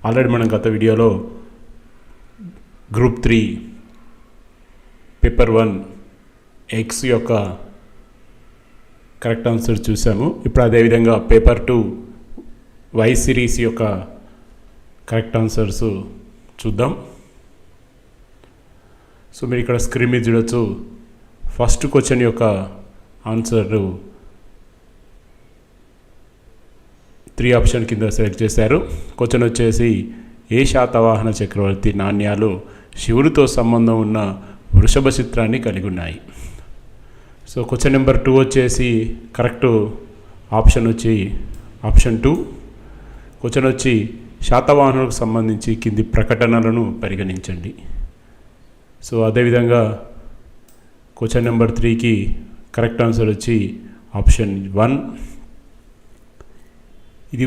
Already మనం గత వీడియోలో గ్రూప్ 3 పేపర్ 1 ఎక్స్ యొక్క కరెక్ట్ ఆన్సర్ చూసాము. ఇప్పుడు అదేవిధంగా పేపర్ 2 వై సిరీస్ యొక్క కరెక్ట్ ఆన్సర్స్ చూద్దాం. సో మీరు ఇక్కడ స్క్రీన్ మీద చూడొచ్చు. ఫస్ట్ క్వశ్చన్ యొక్క ఆన్సర్ 3 ఆప్షన్ కింద సెలెక్ట్ చేశారు. క్వశ్చన్ వచ్చేసి ఏ శాతవాహన చక్రవర్తి నాణ్యాలు శివుడితో సంబంధం ఉన్న వృషభ చిత్రాన్ని కలిగి ఉన్నాయి. సో క్వశ్చన్ నెంబర్ 2 వచ్చేసి కరెక్ట్ ఆప్షన్ వచ్చి ఆప్షన్ 2. క్వశ్చన్ వచ్చి శాతవాహనులకు సంబంధించి కింది ప్రకటనలను పరిగణించండి. సో అదేవిధంగా క్వశ్చన్ నెంబర్ 3కి కరెక్ట్ ఆన్సర్ వచ్చి ఆప్షన్ 1. ఇది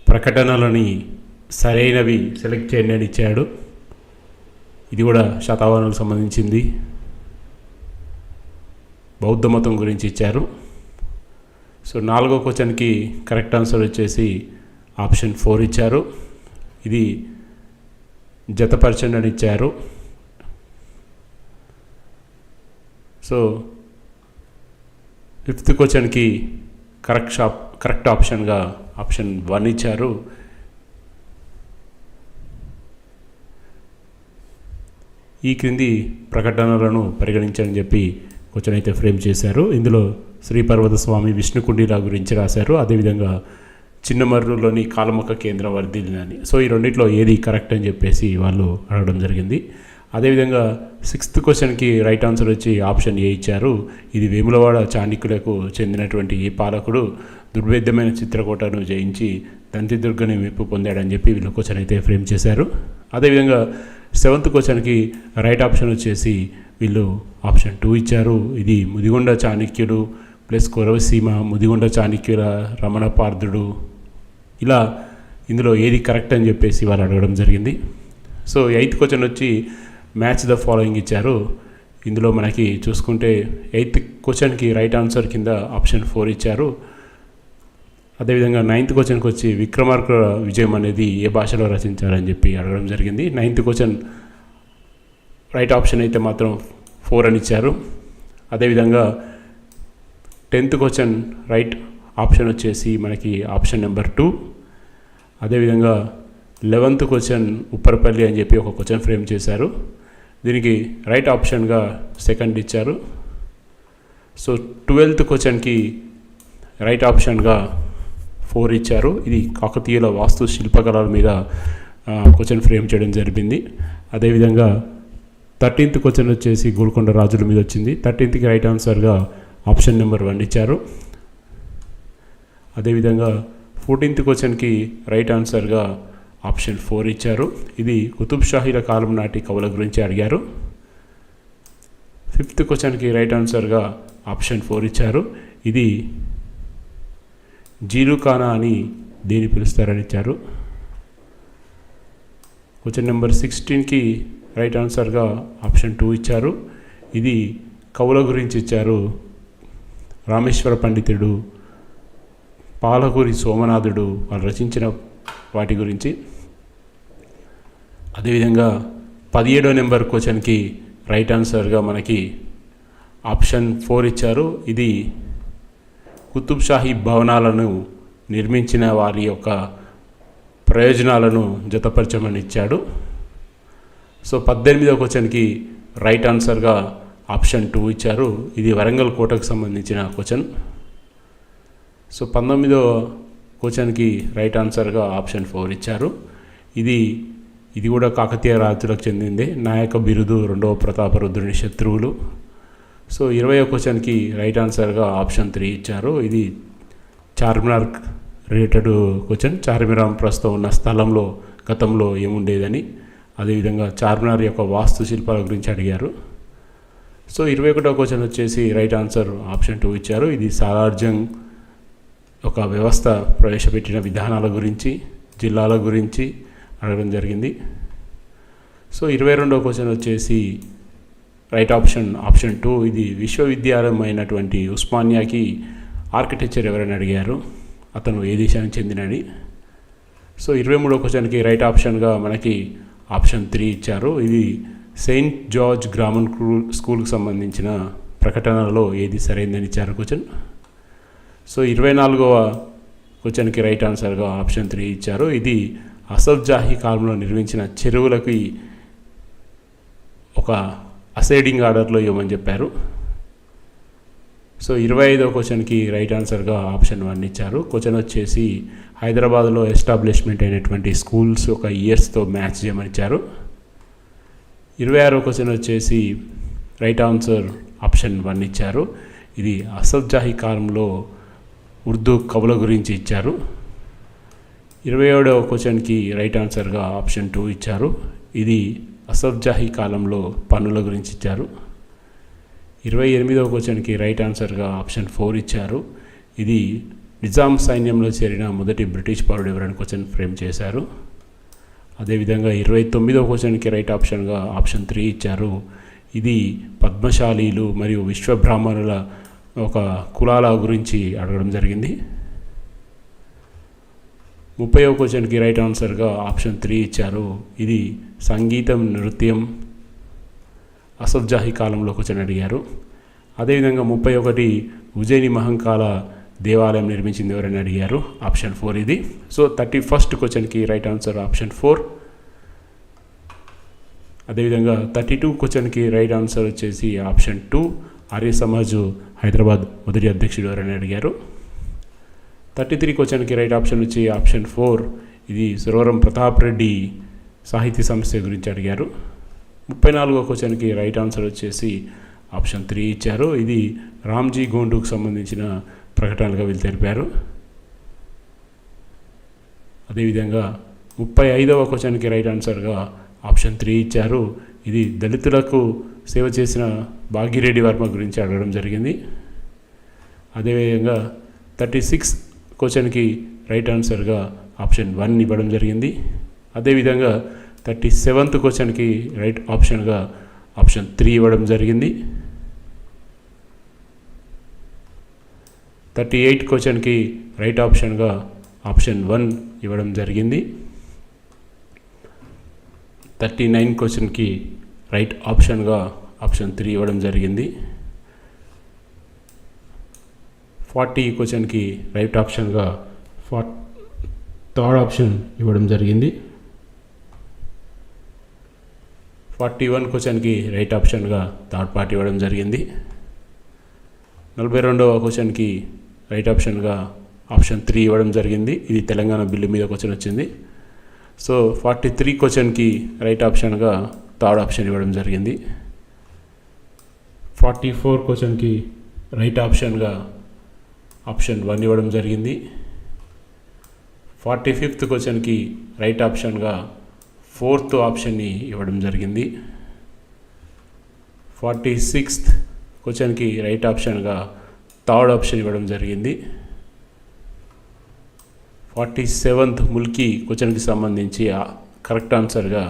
ప్రకటనలని సరైనవి సెలెక్ట్ చేయండి అని ఇచ్చాడు. ఇది కూడా శాతవాహనులకు సంబంధించింది, బౌద్ధ మతం గురించి ఇచ్చారు. సో 4వ క్వశ్చన్కి కరెక్ట్ ఆన్సర్ వచ్చేసి ఆప్షన్ 4 ఇచ్చారు. ఇది జతపరచండి అని ఇచ్చారు. సో 5th క్వశ్చన్కి కరెక్ట్ ఆప్షన్గా ఆప్షన్ 1 ఇచ్చారు. ఈ క్రింది ప్రకటనలను పరిగణించని చెప్పి క్వశ్చన్ అయితే ఫ్రేమ్ చేశారు. ఇందులో శ్రీపర్వత స్వామి విష్ణుకుండిలా గురించి రాశారు. అదేవిధంగా చిన్నమర్రులోని కాలముఖ కేంద్రం వర్ధిల్లినని. సో ఈ రెండిట్లో ఏది కరెక్ట్ అని చెప్పేసి వాళ్ళు అడగడం జరిగింది. అదేవిధంగా 6th క్వశ్చన్కి రైట్ ఆన్సర్ వచ్చి ఆప్షన్ ఏ ఇచ్చారు. ఇది వేములవాడ చాణక్యులకు చెందినటువంటి ఈ పాలకుడు దుర్భేద్యమైన చిత్రకూటను జయించి దంతిదుర్గని మెప్పు పొందాడని చెప్పి వీళ్ళు క్వశ్చన్ అయితే ఫ్రేమ్ చేశారు. అదేవిధంగా 7th క్వశ్చన్కి రైట్ ఆప్షన్ వచ్చేసి వీళ్ళు ఆప్షన్ 2 ఇచ్చారు. ఇది ముదిగొండ చాణక్యుడు ప్లస్ కొరవసీమ ముదిగొండ చాణక్యుల రమణ పార్థుడు, ఇలా ఇందులో ఏది కరెక్ట్ అని చెప్పేసి వాళ్ళు అడగడం జరిగింది. సో 8th క్వశ్చన్ వచ్చి మ్యాచ్ ద ఫాలోయింగ్ ఇచ్చారు. ఇందులో మనకి చూసుకుంటే 8th క్వశ్చన్కి రైట్ ఆన్సర్ కింద ఆప్షన్ 4 ఇచ్చారు. అదేవిధంగా 9th క్వశ్చన్కి వచ్చి విక్రమార్క విజయం అనేది ఏ భాషలో రచించారని చెప్పి అడగడం జరిగింది. 9th క్వశ్చన్ రైట్ ఆప్షన్ అయితే మాత్రం 4 అని ఇచ్చారు. అదేవిధంగా 10th క్వశ్చన్ రైట్ ఆప్షన్ వచ్చేసి మనకి ఆప్షన్ నెంబర్ 2. అదేవిధంగా 11th క్వశ్చన్ ఉప్పరపల్లి అని చెప్పి ఒక క్వశ్చన్ ఫ్రేమ్ చేశారు. దీనికి రైట్ ఆప్షన్గా 2 ఇచ్చారు. సో 12th క్వశ్చన్కి రైట్ ఆప్షన్గా 4 ఇచ్చారు. ఇది కాకతీయుల వాస్తు శిల్పకళల మీద క్వశ్చన్ ఫ్రేమ్ చేయడం జరిగింది. అదేవిధంగా 13th క్వశ్చన్ వచ్చేసి గోల్కొండ రాజుల మీద వచ్చింది. 13థ్కి రైట్ ఆన్సర్గా ఆప్షన్ నెంబర్ 1 ఇచ్చారు. అదేవిధంగా 14th క్వశ్చన్కి రైట్ ఆన్సర్గా ఆప్షన్ 4 ఇచ్చారు. ఇది కుతుబ్ షాహీల కాలం నాటి కవుల గురించి అడిగారు. 5th క్వశ్చన్కి రైట్ ఆన్సర్గా ఆప్షన్ 4 ఇచ్చారు. ఇది జీలుఖానా అని దేని పిలుస్తారని ఇచ్చారు. క్వశ్చన్ నెంబర్ 16కి రైట్ ఆన్సర్గా ఆప్షన్ 2 ఇచ్చారు. ఇది కవుల గురించి ఇచ్చారు. రామేశ్వర పండితుడు, పాలకూరి సోమనాథుడు వాళ్ళు రచించిన వాటి గురించి. అదేవిధంగా 17వ నెంబర్ క్వశ్చన్కి రైట్ ఆన్సర్గా మనకి ఆప్షన్ 4 ఇచ్చారు. ఇది కుతుబ్ షాహీ భవనాలను నిర్మించిన వారి యొక్క ప్రయోజనాలను జతపరచమని ఇచ్చాడు. సో 18వ క్వశ్చన్కి రైట్ ఆన్సర్గా ఆప్షన్ 2 ఇచ్చారు. ఇది వరంగల్ కోటకు సంబంధించిన క్వశ్చన్. సో 19వ క్వశ్చన్కి రైట్ ఆన్సర్గా ఆప్షన్ 4 ఇచ్చారు. ఇది కూడా కాకతీయ రాజులకు చెందిందే. నాయక బిరుదు 2వ ప్రతాపరుద్రుని శత్రువులు. సో 20వ క్వశ్చన్కి రైట్ ఆన్సర్గా ఆప్షన్ 3 ఇచ్చారు. ఇది చార్మినార్ రిలేటెడ్ క్వశ్చన్. చార్మినార్ ప్రస్తుతం ఉన్న స్థలంలో గతంలో ఏముండేదని, అదేవిధంగా చార్మినార్ యొక్క వాస్తు శిల్పాల గురించి అడిగారు. సో 21వ క్వశ్చన్ వచ్చేసి రైట్ ఆన్సర్ ఆప్షన్ 2 ఇచ్చారు. ఇది సాలార్జంగ్ ఒక వ్యవస్థ ప్రవేశపెట్టిన విధానాల గురించి, జిల్లాల గురించి అడగడం జరిగింది. సో 22వ క్వశ్చన్ వచ్చేసి రైట్ ఆప్షన్ 2. ఇది విశ్వవిద్యాలయం అయినటువంటి ఉస్మానియాకి ఆర్కిటెక్చర్ ఎవరైనా అడిగారు, అతను ఏ దేశానికి చెందినని. సో 23వ క్వశ్చన్కి రైట్ ఆప్షన్గా మనకి ఆప్షన్ 3 ఇచ్చారు. ఇది సెయింట్ జార్జ్ గ్రామర్ స్కూల్కి సంబంధించిన ప్రకటనలో ఏది సరైందని ఇచ్చారు క్వశ్చన్. సో 24వ క్వశ్చన్కి రైట్ ఆన్సర్గా ఆప్షన్ 3 ఇచ్చారు. ఇది అసఫ్ జాహీ కాలంలో నిర్మించిన చెరువులకి ఒక అసైడింగ్ ఆర్డర్లో ఇవ్వమని చెప్పారు. సో 25వ క్వశ్చన్కి రైట్ ఆన్సర్గా ఆప్షన్ 1 ఇచ్చారు. క్వశ్చన్ వచ్చేసి హైదరాబాద్లో ఎస్టాబ్లిష్మెంట్ అయినటువంటి స్కూల్స్ ఒక ఇయర్స్తో మ్యాచ్ చేయమని ఇచ్చారు. 26వ క్వశ్చన్ వచ్చేసి రైట్ ఆన్సర్ ఆప్షన్ 1 ఇచ్చారు. ఇది అసఫ్ జాహీ కాలంలో ఉర్దూ కవుల గురించి ఇచ్చారు. 27వ క్వశ్చన్కి రైట్ ఆన్సర్గా ఆప్షన్ 2 ఇచ్చారు. ఇది అసఫ్ జాహీ కాలంలో పన్నుల గురించి ఇచ్చారు. 28వ క్వశ్చన్కి రైట్ ఆన్సర్గా ఆప్షన్ 4 ఇచ్చారు. ఇది నిజాం సైన్యంలో చేరిన మొదటి బ్రిటిష్ పౌరుడు ఎవరని క్వశ్చన్ ఫ్రేమ్ చేశారు. అదేవిధంగా 29వ క్వశ్చన్కి రైట్ ఆప్షన్గా ఆప్షన్ 3 ఇచ్చారు. ఇది పద్మశాలీలు మరియు విశ్వబ్రాహ్మణుల ఒక కులాల గురించి అడగడం జరిగింది. 30వ క్వశ్చన్కి రైట్ ఆన్సర్గా ఆప్షన్ 3 ఇచ్చారు. ఇది సంగీతం నృత్యం అసఫ్ జాహీ కాలంలో క్వశ్చన్ అడిగారు. అదేవిధంగా 31 ఉజ్జయిని మహంకాళ దేవాలయం నిర్మించింది ఎవరని అడిగారు. ఆప్షన్ 4 ఇది. సో 31st క్వశ్చన్కి రైట్ ఆన్సర్ ఆప్షన్ 4. అదేవిధంగా 32 క్వశ్చన్కి రైట్ ఆన్సర్ వచ్చేసి ఆప్షన్ 2. ఆర్య సమాజ్ హైదరాబాద్ మొదటి అధ్యక్షుడు ఎవరని అడిగారు. 33 క్వశ్చన్కి రైట్ ఆప్షన్ వచ్చి ఆప్షన్ 4. ఇది సురవరం ప్రతాప్ రెడ్డి సాహిత్య సంస్థ గురించి అడిగారు. 34వ క్వశ్చన్కి రైట్ ఆన్సర్ వచ్చేసి ఆప్షన్ 3 ఇచ్చారు. ఇది రామ్జీ గోండుకు సంబంధించిన ప్రకటనలుగా వీళ్ళు తెలిపారు. అదేవిధంగా 35వ క్వశ్చన్కి రైట్ ఆన్సర్గా ఆప్షన్ 3 ఇచ్చారు. ఇది దళితులకు సేవ చేసిన భాగిరెడ్డి వర్మ గురించి అడగడం జరిగింది. అదేవిధంగా 36 క్వశ్చన్కి రైట్ ఆన్సర్గా ఆప్షన్ 1 ఇవ్వడం జరిగింది. అదేవిధంగా 37th క్వశ్చన్కి రైట్ ఆప్షన్గా ఆప్షన్ 3 ఇవ్వడం జరిగింది. 38 క్వశ్చన్కి రైట్ ఆప్షన్గా ఆప్షన్ 1 ఇవ్వడం జరిగింది. 39 క్వశ్చన్కి రైట్ ఆప్షన్గా ఆప్షన్ 3 ఇవ్వడం జరిగింది. 40 క్వశ్చన్కి రైట్ ఆప్షన్గా థర్డ్ ఆప్షన్ ఇవ్వడం జరిగింది. 41 క్వశ్చన్కి రైట్ ఆప్షన్గా థర్డ్ పార్ట్ ఇవ్వడం జరిగింది. 42వ క్వశ్చన్కి రైట్ ఆప్షన్గా ఆప్షన్ 3 ఇవ్వడం జరిగింది. ఇది తెలంగాణ బిల్లు మీద క్వశ్చన్ వచ్చింది. సో 43 క్వశ్చన్కి రైట్ ఆప్షన్గా థర్డ్ ఆప్షన్ ఇవ్వడం జరిగింది. 44 క్వశ్చన్కి రైట్ ఆప్షన్గా ఆప్షన్ 1 ఇవ్వడం జరిగింది. 45th క్వశ్చన్కి రైట్ ఆప్షన్గా 4th ఆప్షన్ని ఇవ్వడం జరిగింది. 46th క్వశ్చన్కి రైట్ ఆప్షన్గా థర్డ్ ఆప్షన్ ఇవ్వడం జరిగింది. 47th ముల్కీ క్వశ్చన్కి సంబంధించి కరెక్ట్ ఆన్సర్గా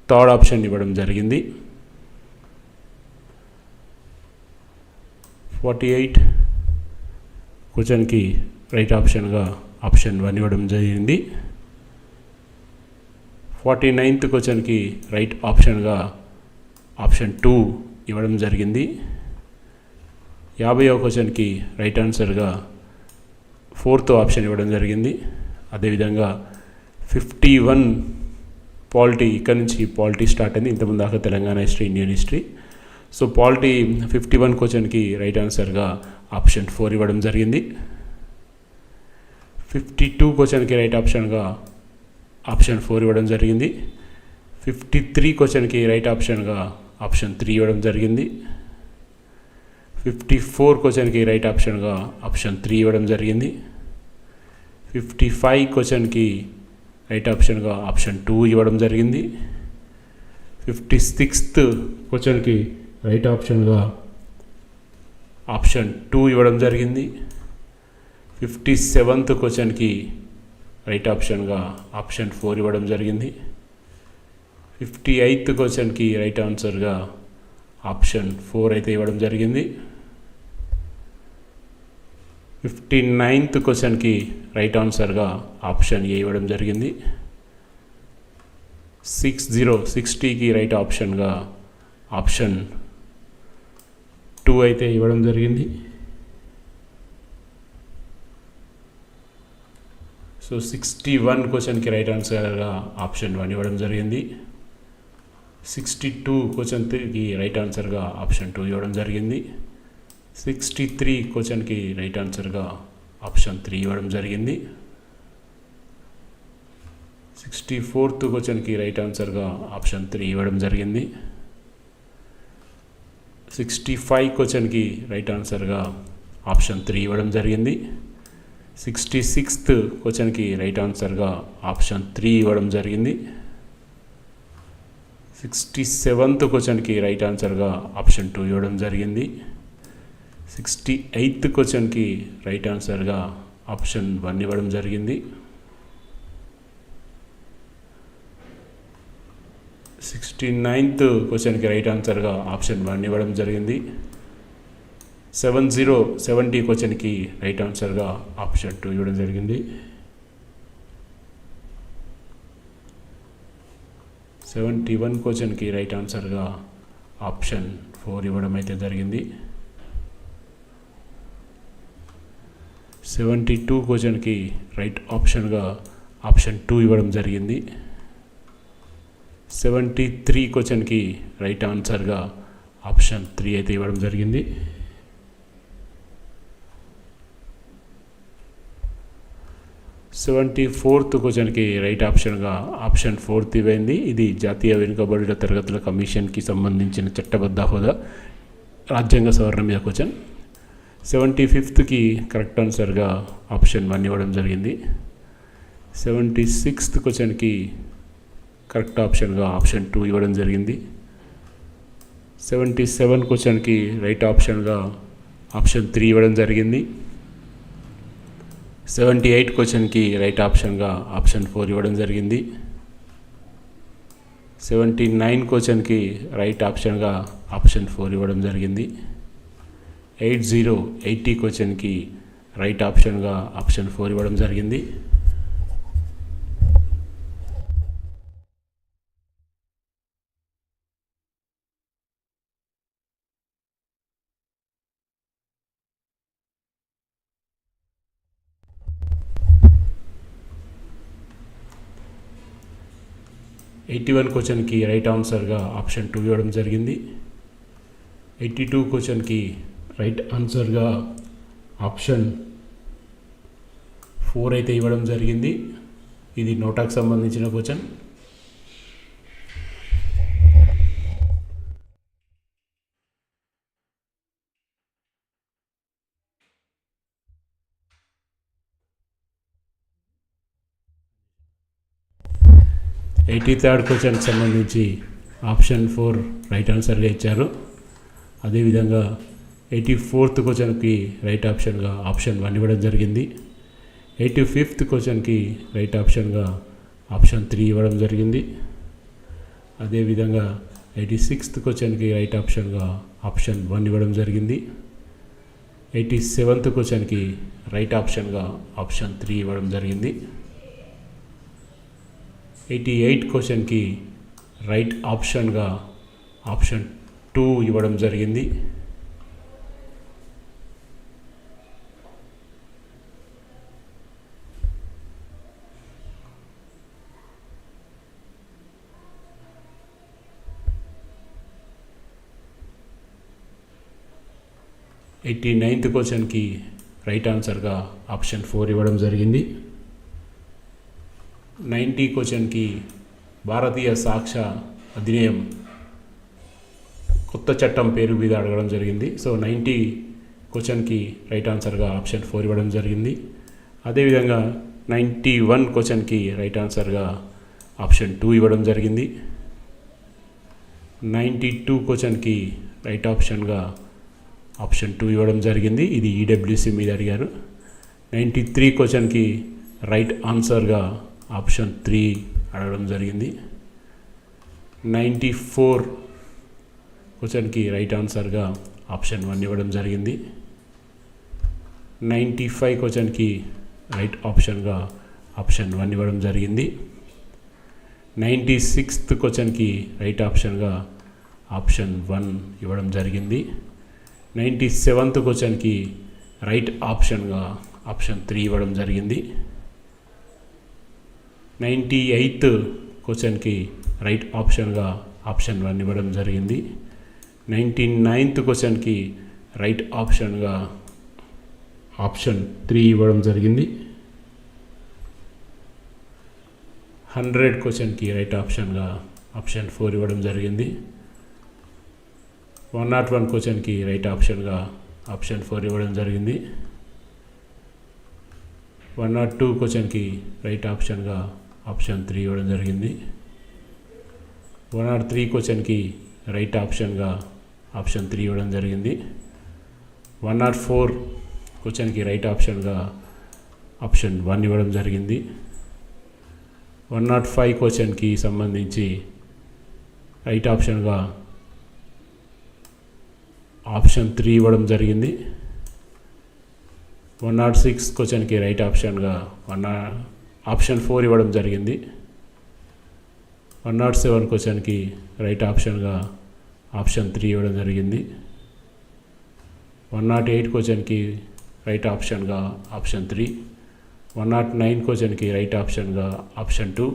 థర్డ్ ఆప్షన్ ఇవ్వడం జరిగింది. 48 క్వశ్చన్కి రైట్ ఆప్షన్గా ఆప్షన్ 1 ఇవ్వడం జరిగింది. 49th క్వశ్చన్కి రైట్ ఆప్షన్గా ఆప్షన్ 2 ఇవ్వడం జరిగింది. 50వ క్వశ్చన్కి రైట్ ఆన్సర్గా 4th ఆప్షన్ ఇవ్వడం జరిగింది. అదేవిధంగా 51 పాలిటీ, ఇక్కడ నుంచి పాలిటీ స్టార్ట్ అయింది. ఇంతకుముందు దాకా Telangana history, Indian history. So polity 51 క్వశ్చన్కి రైట్ ఆన్సర్గా ఆప్షన్ 4 ఇవ్వడం జరిగింది. 52 క్వశ్చన్కి రైట్ ఆప్షన్గా ఆప్షన్ 4 ఇవ్వడం జరిగింది. 53 క్వశ్చన్కి రైట్ ఆప్షన్గా ఆప్షన్ 3 ఇవ్వడం జరిగింది. 54 క్వశ్చన్కి రైట్ ఆప్షన్గా ఆప్షన్ 3 ఇవ్వడం జరిగింది. 55 క్వశ్చన్కి రైట్ ఆప్షన్గా ఆప్షన్ 2 ఇవ్వడం జరిగింది. 56th క్వశ్చన్కి రైట్ ఆప్షన్గా ఆప్షన్ 2 ఇవ్వడం జరిగింది. 57th క్వశ్చన్కి రైట్ ఆప్షన్గా ఆప్షన్ 4 ఇవ్వడం జరిగింది. 58th క్వశ్చన్కి రైట్ ఆన్సర్గా ఆప్షన్ 4 అయితే ఇవ్వడం జరిగింది. 59th క్వశ్చన్కి రైట్ ఆన్సర్గా ఆప్షన్ ఏ ఇవ్వడం జరిగింది. 60కి రైట్ ఆప్షన్గా ఆప్షన్ 2 అయితే ఇవ్వడం జరిగింది. సో 61 క్వశ్చన్కి రైట్ ఆన్సర్గా ఆప్షన్ 1 ఇవ్వడం జరిగింది. 62 క్వశ్చన్కి రైట్ ఆన్సర్గా ఆప్షన్ 2 ఇవ్వడం జరిగింది. 63 క్వశ్చన్కి రైట్ ఆన్సర్గా ఆప్షన్ 3 ఇవ్వడం జరిగింది. 64th క్వశ్చన్కి రైట్ ఆన్సర్గా ఆప్షన్ 3 ఇవ్వడం జరిగింది. 65 క్వశ్చన్కి రైట్ ఆన్సర్గా ఆప్షన్ 3 ఇవ్వడం జరిగింది. 66th క్వశ్చన్కి రైట్ ఆన్సర్గా ఆప్షన్ 3 ఇవ్వడం జరిగింది. 67th క్వశ్చన్కి రైట్ ఆన్సర్గా ఆప్షన్ 2 ఇవ్వడం జరిగింది. 68th క్వశ్చన్కి రైట్ ఆన్సర్గా ఆప్షన్ 1 ఇవ్వడం జరిగింది. 69th క్వశ్చన్కి రైట్ ఆన్సర్గా ఆప్షన్ 1 ఇవ్వడం జరిగింది. 70 క్వశ్చన్కి రైట్ ఆన్సర్గా ఆప్షన్ 2 ఇవ్వడం జరిగింది. 71 క్వశ్చన్కి రైట్ ఆన్సర్గా ఆప్షన్ 4 ఇవ్వడం అయితే జరిగింది. 72 క్వశ్చన్కి రైట్ ఆప్షన్గా ఆప్షన్ 2 ఇవ్వడం జరిగింది. 73 క్వశ్చన్కి రైట్ ఆన్సర్గా ఆప్షన్ 3 అయితే ఇవ్వడం జరిగింది. 74th క్వశ్చన్కి రైట్ ఆప్షన్గా ఆప్షన్ 4 ఇవ్వండి. ఇది జాతీయ వెనుకబడిన తరగతుల కమిషన్కి సంబంధించిన చట్టబద్ధ హోదా రాజ్యాంగ సవరణ మీద క్వశ్చన్. 75th కరెక్ట్ ఆన్సర్గా ఆప్షన్ 1 ఇవ్వడం జరిగింది. 76th క్వశ్చన్కి కరెక్ట్ ఆప్షన్గా ఆప్షన్ 2 ఇవ్వడం జరిగింది. 77 క్వశ్చన్కి రైట్ ఆప్షన్గా ఆప్షన్ 3 ఇవ్వడం జరిగింది. 78 క్వశ్చన్కి రైట్ ఆప్షన్గా ఆప్షన్ 4 ఇవ్వడం జరిగింది. 79 క్వశ్చన్కి రైట్ ఆప్షన్గా ఆప్షన్ 4 ఇవ్వడం జరిగింది. 80 క్వశ్చన్కి రైట్ ఆప్షన్గా ఆప్షన్ 4 ఇవ్వడం జరిగింది. 81 క్వశ్చన్కి రైట్ ఆన్సర్గా ఆప్షన్ 2 ఇవ్వడం జరిగింది. 82 క్వశ్చన్కి రైట్ ఆన్సర్గా ఆప్షన్ 4 అయితే ఇవ్వడం జరిగింది. ఇది నోటాకు సంబంధించిన క్వశ్చన్. 83rd క్వశ్చన్కి సంబంధించి ఆప్షన్ 4 రైట్ ఆన్సర్గా ఇచ్చారు. అదేవిధంగా 84th క్వశ్చన్కి రైట్ ఆప్షన్గా ఆప్షన్ 1 ఇవ్వడం జరిగింది. 85th క్వశ్చన్కి రైట్ ఆప్షన్గా ఆప్షన్ 3 ఇవ్వడం జరిగింది. అదేవిధంగా 86th క్వశ్చన్కి రైట్ ఆప్షన్గా ఆప్షన్ 1 ఇవ్వడం జరిగింది. 87th క్వశ్చన్కి రైట్ ఆప్షన్గా ఆప్షన్ 3 ఇవ్వడం జరిగింది. 88 క్వశ్చన్కి రైట్ ఆప్షన్గా ఆప్షన్ 2 ఇవ్వడం జరిగింది. 89th క్వశ్చన్కి రైట్ ఆన్సర్గా ఆప్షన్ 4 ఇవ్వడం జరిగింది. 90 క్వశ్చన్కి భారతీయ సాక్ష్య అధినియం కొత్త చట్టం పేరు మీద అడగడం జరిగింది. సో 90 క్వశ్చన్కి రైట్ ఆన్సర్గా ఆప్షన్ 4 ఇవ్వడం జరిగింది. అదేవిధంగా 91 క్వశ్చన్కి రైట్ ఆన్సర్గా ఆప్షన్ 2 ఇవ్వడం జరిగింది. 92 క్వశ్చన్కి రైట్ ఆప్షన్గా ఆప్షన్ 2 ఇవ్వడం జరిగింది. ఇది ఈడబ్ల్యూసీ మీద అడిగారు. 93 క్వశ్చన్కి రైట్ ఆన్సర్గా ఆప్షన్ 3 అడగడం జరిగింది. 94 క్వశ్చన్కి రైట్ ఆన్సర్గా ఆప్షన్ 1 ఇవ్వడం జరిగింది. 95 క్వశ్చన్కి రైట్ ఆప్షన్గా ఆప్షన్ 1 ఇవ్వడం జరిగింది. 96th క్వశ్చన్కి రైట్ ఆప్షన్గా ఆప్షన్ 1 ఇవ్వడం జరిగింది. 97th క్వశ్చన్కి రైట్ ఆప్షన్గా ఆప్షన్ 3 ఇవ్వడం జరిగింది. 98th క్వశ్చన్కి రైట్ ఆప్షన్గా ఆప్షన్ 1 ఇవ్వడం జరిగింది. 99th క్వశ్చన్కి రైట్ ఆప్షన్గా ఆప్షన్ 3 ఇవ్వడం జరిగింది. 100 క్వశ్చన్కి రైట్ ఆప్షన్గా ఆప్షన్ 4 ఇవ్వడం జరిగింది. 101 క్వశ్చన్కి రైట్ ఆప్షన్గా ఆప్షన్ 4 ఇవ్వడం జరిగింది. 102 క్వశ్చన్కి రైట్ ఆప్షన్గా ఆప్షన్ 3 ఇవ్వడం జరిగింది. 103 క్వశ్చన్కి రైట్ ఆప్షన్గా ఆప్షన్ 3 ఇవ్వడం జరిగింది. 104 క్వశ్చన్కి రైట్ ఆప్షన్గా ఆప్షన్ 1 ఇవ్వడం జరిగింది. 105 క్వశ్చన్కి సంబంధించి రైట్ ఆప్షన్గా ఆప్షన్ 3 ఇవ్వడం జరిగింది. 106 క్వశ్చన్కి రైట్ ఆప్షన్గా ఆప్షన్ 4 ఇవ్వడం జరిగింది. 107 క్వశ్చన్కి రైట్ ఆప్షన్గా ఆప్షన్ 3 ఇవ్వడం జరిగింది. 108 క్వశ్చన్కి రైట్ ఆప్షన్గా ఆప్షన్ 3. 109 క్వశ్చన్కి రైట్ ఆప్షన్గా ఆప్షన్ 2.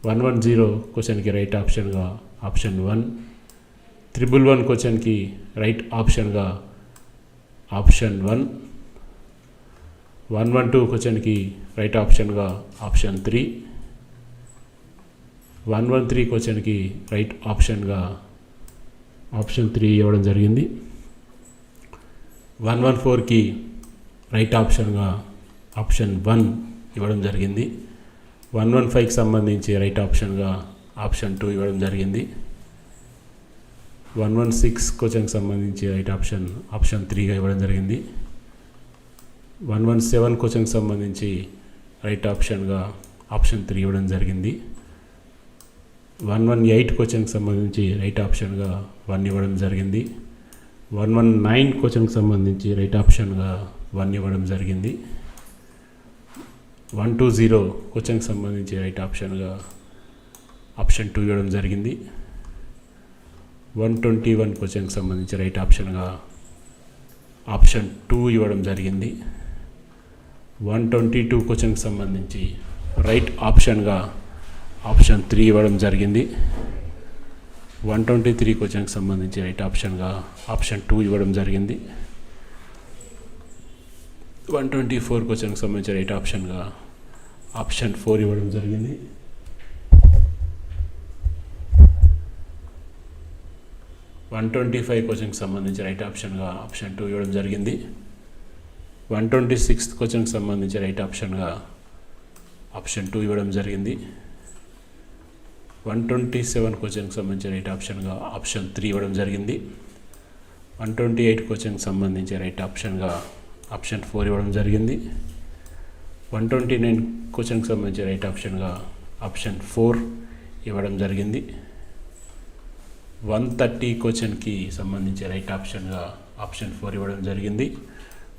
110 క్వశ్చన్కి రైట్ ఆప్షన్గా ఆప్షన్ 1. 111 క్వశ్చన్కి రైట్ ఆప్షన్గా ఆప్షన్ 1. 112 క్వశ్చన్కి రైట్ ఆప్షన్గా ఆప్షన్ 3. 113 క్వశ్చన్కి రైట్ ఆప్షన్గా ఆప్షన్ 3 ఇవ్వడం జరిగింది. 114కి రైట్ ఆప్షన్గా ఆప్షన్ 1 ఇవ్వడం జరిగింది. 115కి సంబంధించి రైట్ ఆప్షన్గా ఆప్షన్ 2 ఇవ్వడం జరిగింది. 116 క్వశ్చన్కి సంబంధించి రైట్ ఆప్షన్ ఆప్షన్ 3గా ఇవ్వడం జరిగింది. 117 క్వశ్చన్కి సంబంధించి రైట్ ఆప్షన్గా ఆప్షన్ 3 ఇవ్వడం జరిగింది. 118 క్వశ్చన్కి సంబంధించి రైట్ ఆప్షన్గా 1 ఇవ్వడం జరిగింది. 119 క్వశ్చన్కి సంబంధించి రైట్ ఆప్షన్గా 1 ఇవ్వడం జరిగింది. 120 క్వశ్చన్కి సంబంధించి రైట్ ఆప్షన్గా ఆప్షన్ 2 ఇవ్వడం జరిగింది. 121 క్వశ్చన్కి సంబంధించి రైట్ ఆప్షన్గా ఆప్షన్ 2 ఇవ్వడం జరిగింది. 122 క్వశ్చన్కి సంబంధించి రైట్ ఆప్షన్గా ఆప్షన్ 3 ఇవ్వడం జరిగింది. 123 క్వశ్చన్కి సంబంధించి రైట్ ఆప్షన్గా ఆప్షన్ 2 ఇవ్వడం జరిగింది. 124 క్వశ్చన్కి సంబంధించి రైట్ ఆప్షన్గా ఆప్షన్ 4 ఇవ్వడం జరిగింది. 125 క్వశ్చన్కి సంబంధించి రైట్ ఆప్షన్గా ఆప్షన్ 2 ఇవ్వడం జరిగింది. 126 క్వశ్చన్కి సంబంధించి రైట్ ఆప్షన్గా ఆప్షన్ 2 ఇవ్వడం జరిగింది. 127 క్వశ్చన్కి సంబంధించి రైట్ ఆప్షన్గా ఆప్షన్ 3 ఇవ్వడం జరిగింది. 128 క్వశ్చన్కి సంబంధించి రైట్ ఆప్షన్గా ఆప్షన్ 4 ఇవ్వడం జరిగింది. 129 క్వశ్చన్కి సంబంధించి రైట్ ఆప్షన్గా ఆప్షన్ 4 ఇవ్వడం జరిగింది. 130 క్వశ్చన్కి సంబంధించి రైట్ ఆప్షన్గా ఆప్షన్ 4 ఇవ్వడం జరిగింది.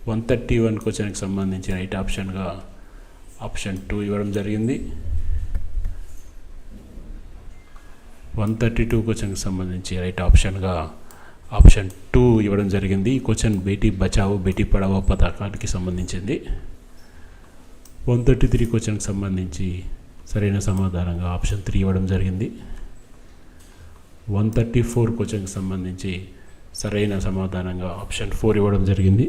131 క్వశ్చన్కి సంబంధించి రైట్ ఆప్షన్గా ఆప్షన్ 2 ఇవ్వడం జరిగింది. 132 క్వశ్చన్కి సంబంధించి రైట్ ఆప్షన్గా ఆప్షన్ 2 ఇవ్వడం జరిగింది. ఈ క్వశ్చన్ బేటీ బచావో బేటీ పడావో పథకానికి సంబంధించింది. 133 క్వశ్చన్కి సంబంధించి సరైన సమాధానంగా ఆప్షన్ 3 ఇవ్వడం జరిగింది. 134 క్వశ్చన్కి సంబంధించి సరైన సమాధానంగా ఆప్షన్ 4 ఇవ్వడం జరిగింది.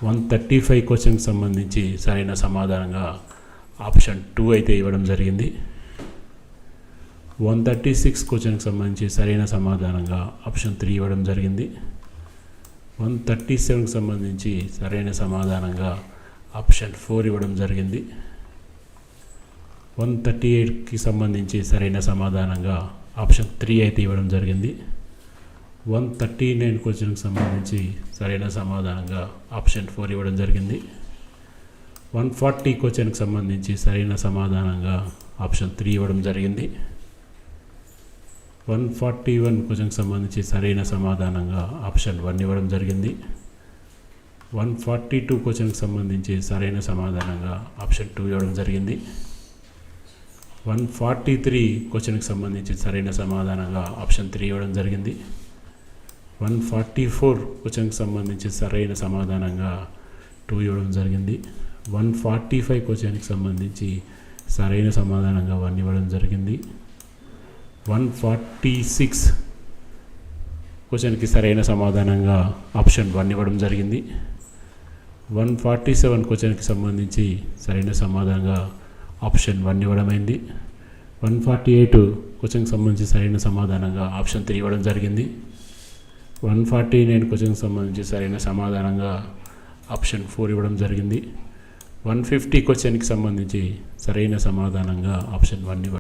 135 క్వశ్చన్కి సంబంధించి సరైన సమాధానంగా ఆప్షన్ 2 అయితే ఇవ్వడం జరిగింది. 136 క్వశ్చన్కి సంబంధించి సరైన సమాధానంగా ఆప్షన్ 3 ఇవ్వడం జరిగింది. 137కి సంబంధించి సరైన సమాధానంగా ఆప్షన్ 4 ఇవ్వడం జరిగింది. 138కి సంబంధించి సరైన సమాధానంగా ఆప్షన్ 3 అయితే ఇవ్వడం జరిగింది. 139 క్వశ్చన్కి సంబంధించి సరైన సమాధానంగా ఆప్షన్ 4 ఇవ్వడం జరిగింది. 140 క్వశ్చన్కి సంబంధించి సరైన సమాధానంగా ఆప్షన్ 3 ఇవ్వడం జరిగింది. 141 క్వశ్చన్కి సంబంధించి సరైన సమాధానంగా ఆప్షన్ 1 ఇవ్వడం జరిగింది. 142 క్వశ్చన్కి సంబంధించి సరైన సమాధానంగా ఆప్షన్ 2 ఇవ్వడం జరిగింది. 143 క్వశ్చన్కి సంబంధించి సరైన సమాధానంగా ఆప్షన్ 3 ఇవ్వడం జరిగింది. 144 క్వశ్చన్కి సంబంధించి సరైన సమాధానంగా 2 ఇవ్వడం జరిగింది. 145 క్వశ్చన్కి సంబంధించి సరైన సమాధానంగా 1 ఇవ్వడం జరిగింది. 146 క్వశ్చన్కి సరైన సమాధానంగా ఆప్షన్ 1 ఇవ్వడం జరిగింది. 147 క్వశ్చన్కి సంబంధించి సరైన సమాధానంగా ఆప్షన్ 1 ఇవ్వడమైంది. 148 క్వశ్చన్కి సంబంధించి సరైన సమాధానంగా ఆప్షన్ 3 ఇవ్వడం జరిగింది. 149 క్వశ్చన్కి సంబంధించి సరైన సమాధానంగా ఆప్షన్ 4 ఇవ్వడం జరిగింది. 150 క్వశ్చన్కి సంబంధించి సరైన సమాధానంగా ఆప్షన్ 1 ఇవ్వడం